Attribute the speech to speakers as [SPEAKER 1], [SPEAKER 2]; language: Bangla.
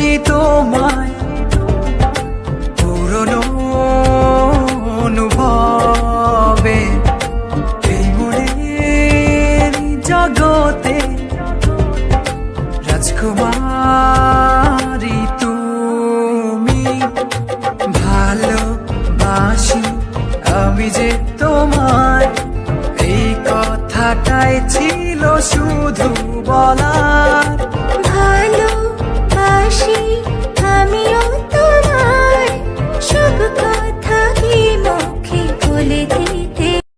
[SPEAKER 1] ভালোবাসি তোমায় পুরনো অনুভবে, এই মনের জগতে রাজকুমারী তুমি। ভালোবাসি আমি যে তোমায়, এই কথাটাই ছিল শুধু বলার।